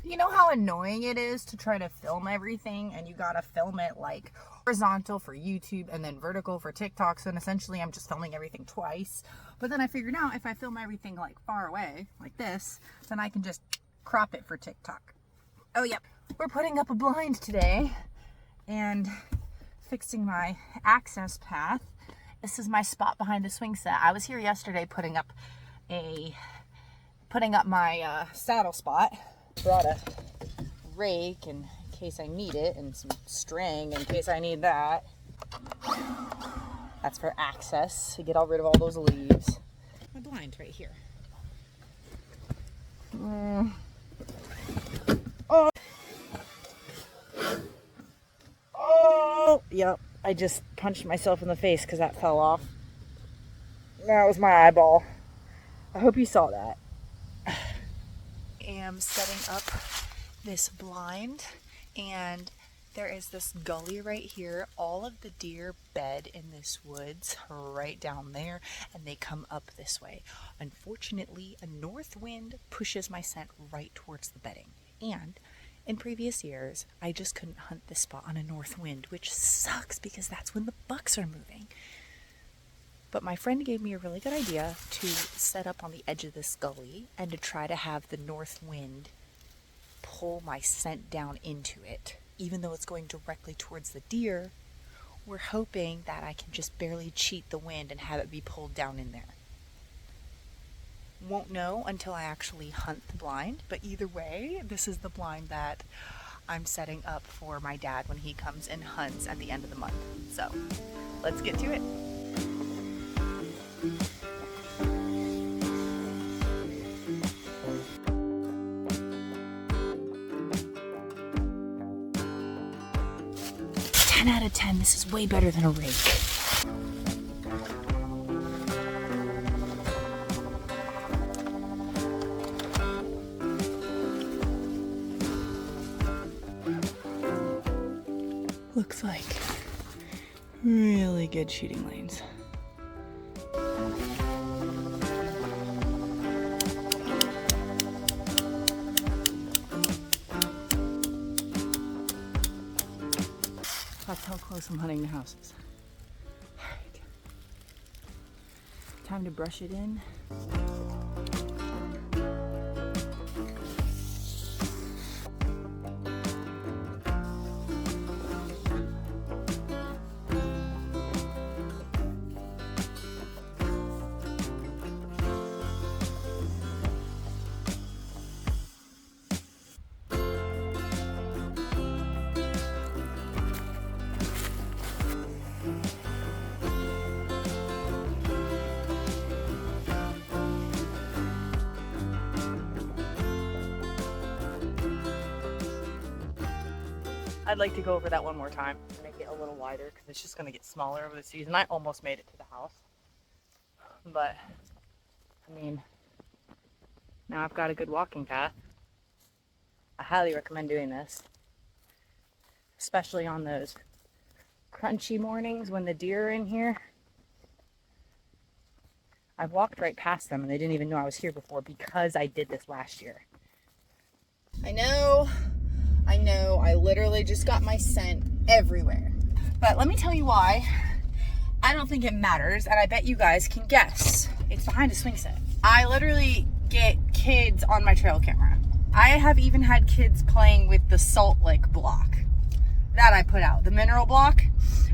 You know how annoying it is to try to film everything and you gotta film it like horizontal for YouTube and then vertical for TikTok. So essentially I'm just filming everything twice. But then I figured out if I film everything like far away like this, then I can just crop it for TikTok. Oh yep, we're putting up a blind today and fixing my access path. This is my spot behind the swing set. I was here yesterday putting up my saddle spot. Brought a rake in case I need it and some string in case I need that. That's for access to get all rid of all those leaves. My blind right here. Oh, yep. I just punched myself in the face because that fell off. That was my eyeball. I hope you saw that. I am setting up this blind, and there is this gully right here. All of the deer bed in this woods right down there, and they come up this way. Unfortunately, a north wind pushes my scent right towards the bedding, and in previous years, I just couldn't hunt this spot on a north wind, which sucks because that's when the bucks are moving. But my friend gave me a really good idea to set up on the edge of this gully and to try to have the north wind pull my scent down into it. Even though it's going directly towards the deer, we're hoping that I can just barely cheat the wind and have it be pulled down in there. Won't know until I actually hunt the blind, but either way, this is the blind that I'm setting up for my dad when he comes and hunts at the end of the month. So, let's get to it. Out of 10, this is way better than a rake. Looks like really good shooting lanes. That's how close I'm hunting the houses. All right. Time to brush it in. I'd like to go over that one more time and make it a little wider because it's just going to get smaller over the season. I almost made it to the house, but I mean, now I've got a good walking path. I highly recommend doing this, especially on those crunchy mornings when the deer are in here. I've walked right past them and they didn't even know I was here before because I did this last year. I know, I literally just got my scent everywhere. But let me tell you why I don't think it matters, and I bet you guys can guess. It's behind a swing set. I literally get kids on my trail camera. I have even had kids playing with the salt lick block that I put out, the mineral block.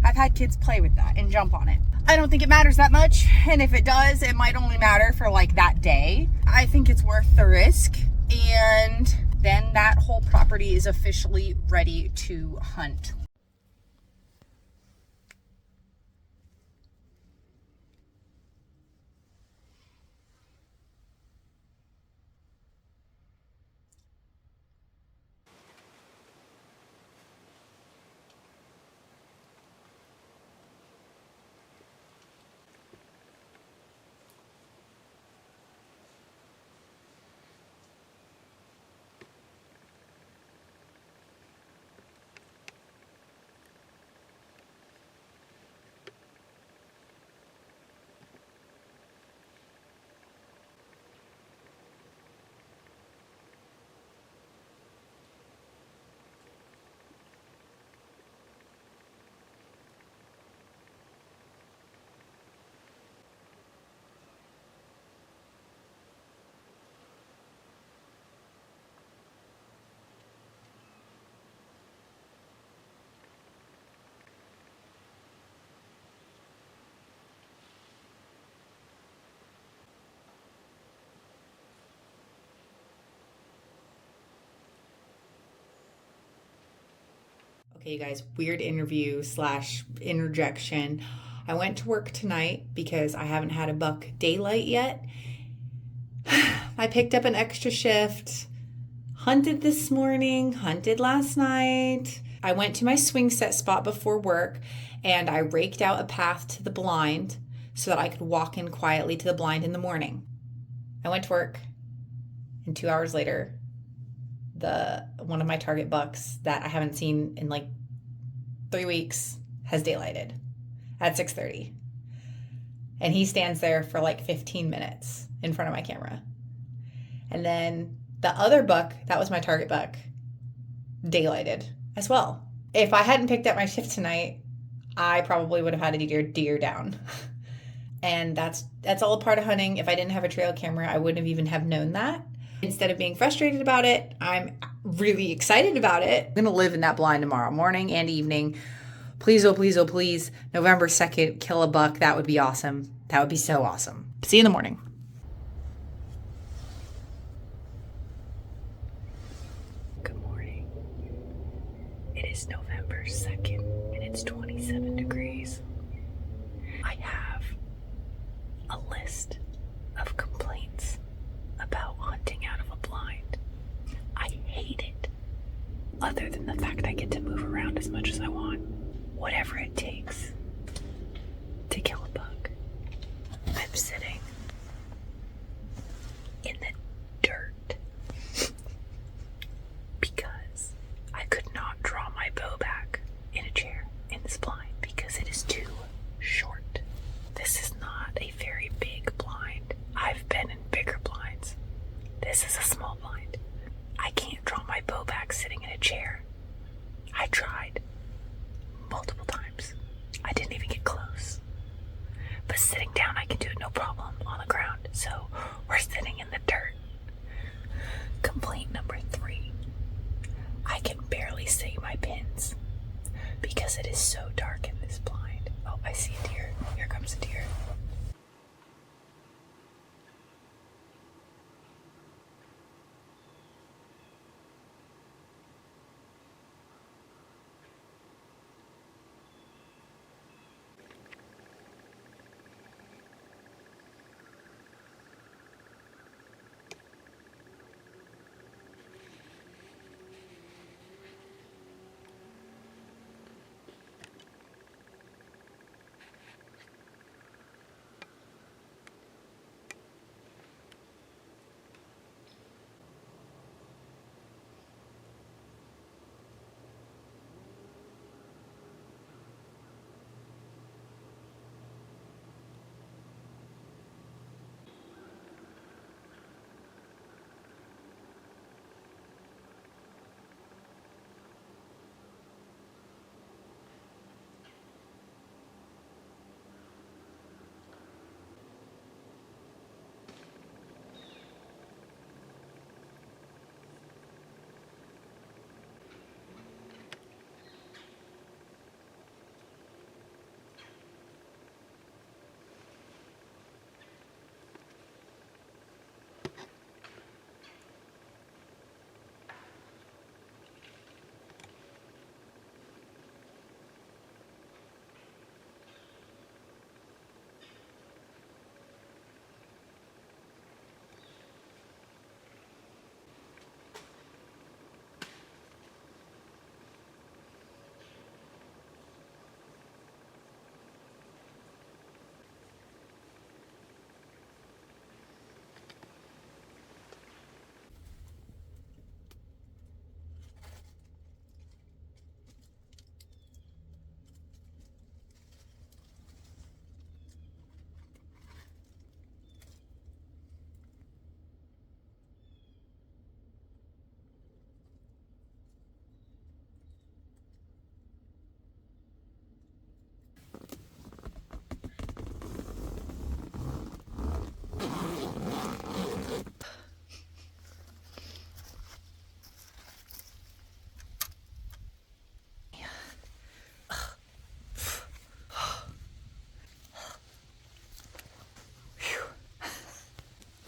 I've had kids play with that and jump on it. I don't think it matters that much, and if it does, it might only matter for like that day. I think it's worth the risk, and then that whole property is officially ready to hunt. Hey you guys, weird interview slash interjection. I went to work tonight because I haven't had a buck daylight yet. I picked up an extra shift, hunted this morning, hunted last night. I went to my swing set spot before work and I raked out a path to the blind so that I could walk in quietly to the blind in the morning. I went to work and 2 hours later, one of my target bucks that I haven't seen in like 3 weeks has daylighted at 6:30. And he stands there for like 15 minutes in front of my camera. And then the other buck, that was my target buck, daylighted as well. If I hadn't picked up my shift tonight, I probably would have had a deer down. And that's all a part of hunting. If I didn't have a trail camera, I wouldn't have even have known that. Instead of being frustrated about it, I'm really excited about it. I'm going to live in that blind tomorrow morning and evening. Please, oh please, oh please, November 2nd, kill a buck. That would be awesome. That would be so awesome. See you in the morning. Good morning. It is November 2nd and it's 27 degrees. I have a list of complaints about hunting out of a blind. I hate it. Other than the fact I get to move around as much as I want. Whatever it takes to kill a buck. I'm sitting in the dirt because I could not draw my bow back in a chair in this blind because it is too short. This is not a very big blind. I've been in bigger blinds. This is a small blind. I can't draw my bow back sitting in a chair. I tried multiple times. I didn't even get close. But sitting down, I can do it no problem on the ground. So we're sitting in the dirt. Complaint number 3. I can barely see my pins because it is so dark in this blind. Oh, I see a deer. Here comes a deer.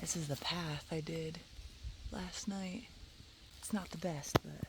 This is the path I did last night. It's not the best, but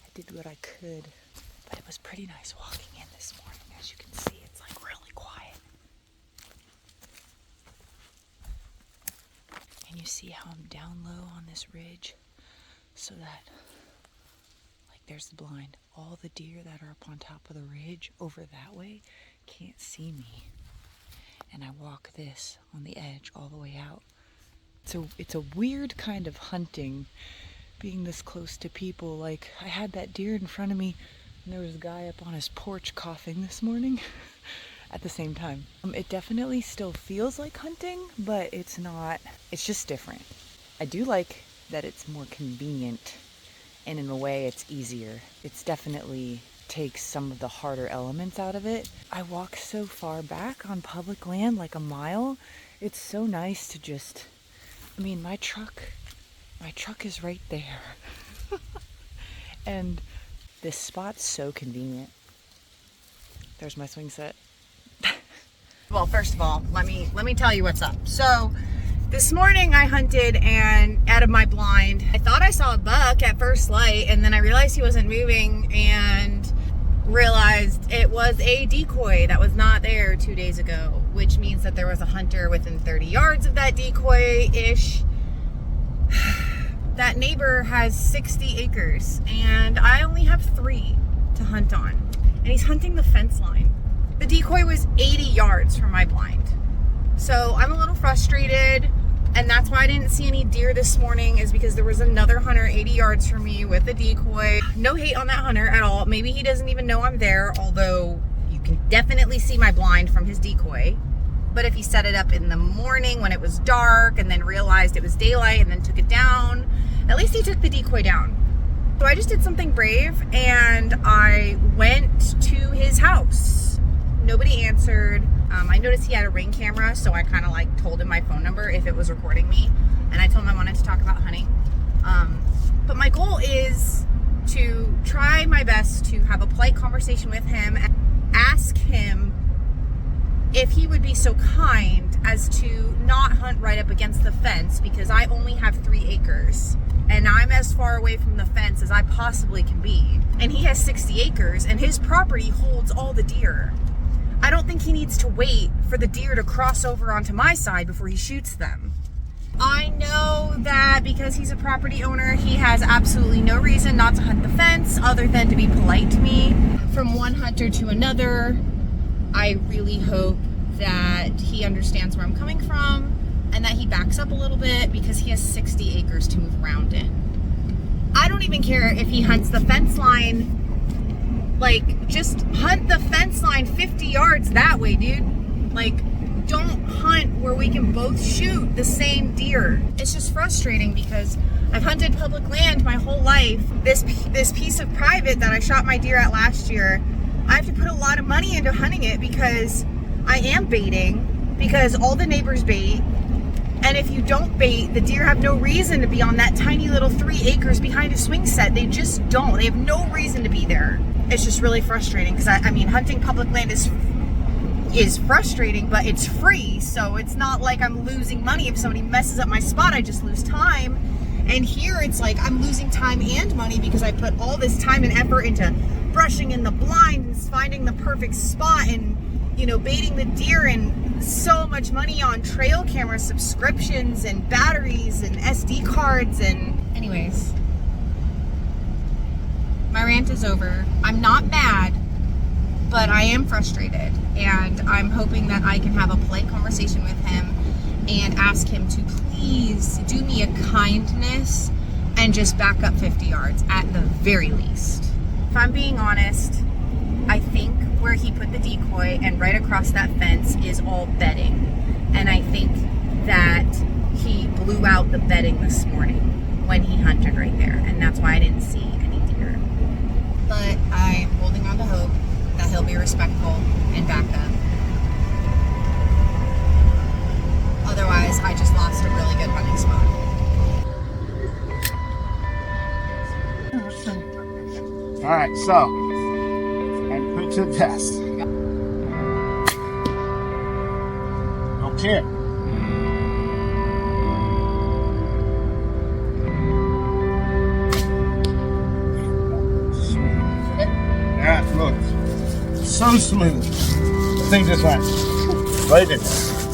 I did what I could. But it was pretty nice walking in this morning. As you can see, it's like really quiet. And you see how I'm down low on this ridge so that, like, there's the blind. All the deer that are up on top of the ridge over that way can't see me. And I walk this on the edge all the way out. So it's a weird kind of hunting, being this close to people. Like, I had that deer in front of me, and there was a guy up on his porch coughing this morning at the same time. It definitely still feels like hunting, but it's not. It's just different. I do like that it's more convenient, and in a way it's easier. It's definitely takes some of the harder elements out of it. I walk so far back on public land, like a mile. It's so nice to just, I mean, my truck is right there. And this spot's so convenient. There's my swing set. Well, first of all, let me tell you what's up. So this morning I hunted, and out of my blind, I thought I saw a buck at first light, and then I realized he wasn't moving and realized it was a decoy that was not there 2 days ago, which means that there was a hunter within 30 yards of that decoy-ish. That neighbor has 60 acres, and I only have 3 to hunt on, and he's hunting the fence line. The decoy was 80 yards from my blind. So I'm a little frustrated, and that's why I didn't see any deer this morning, is because there was another hunter 80 yards from me with a decoy. No hate on that hunter at all. Maybe he doesn't even know I'm there, although you can definitely see my blind from his decoy. But if he set it up in the morning when it was dark and then realized it was daylight and then took it down, at least he took the decoy down. So I just did something brave, and I went to his house. Nobody answered. I noticed he had a Ring camera, so I kind of like told him my phone number if it was recording me, and I told him I wanted to talk about hunting. But my goal is to try my best to have a polite conversation with him and ask him if he would be so kind as to not hunt right up against the fence, because I only have 3 acres and I'm as far away from the fence as I possibly can be. And he has 60 acres and his property holds all the deer. I don't think he needs to wait for the deer to cross over onto my side before he shoots them. I know that because he's a property owner, he has absolutely no reason not to hunt the fence other than to be polite to me. From one hunter to another, I really hope that he understands where I'm coming from and that he backs up a little bit, because he has 60 acres to move around in. I don't even care if he hunts the fence line. Like, just hunt the fence line 50 yards that way, dude. Like, don't hunt where we can both shoot the same deer. It's just frustrating because I've hunted public land my whole life. This piece of private that I shot my deer at last year, I have to put a lot of money into hunting it because I am baiting, because all the neighbors bait. And if you don't bait, the deer have no reason to be on that tiny little 3 acres behind a swing set. They just don't. They have no reason to be there. It's just really frustrating because I mean, hunting public land is frustrating, but it's free. So it's not like I'm losing money. If somebody messes up my spot, I just lose time. And here it's like I'm losing time and money because I put all this time and effort into brushing in the blinds, finding the perfect spot, and, you know, baiting the deer, and so much money on trail camera subscriptions and batteries and SD cards. And anyways, my rant is over. I'm not mad, but I am frustrated, and I'm hoping that I can have a polite conversation with him and ask him to please do me a kindness and just back up 50 yards at the very least. If I'm being honest, I think where he put the decoy and right across that fence is all bedding. And I think that he blew out the bedding this morning when he hunted right there. And that's why I didn't see any deer. But I'm holding on to hope that he'll be respectful and back up. Otherwise, I just lost a really good hunting spot. All right, so and put to the test. Okay. Yeah. So smooth. The thing just went right in.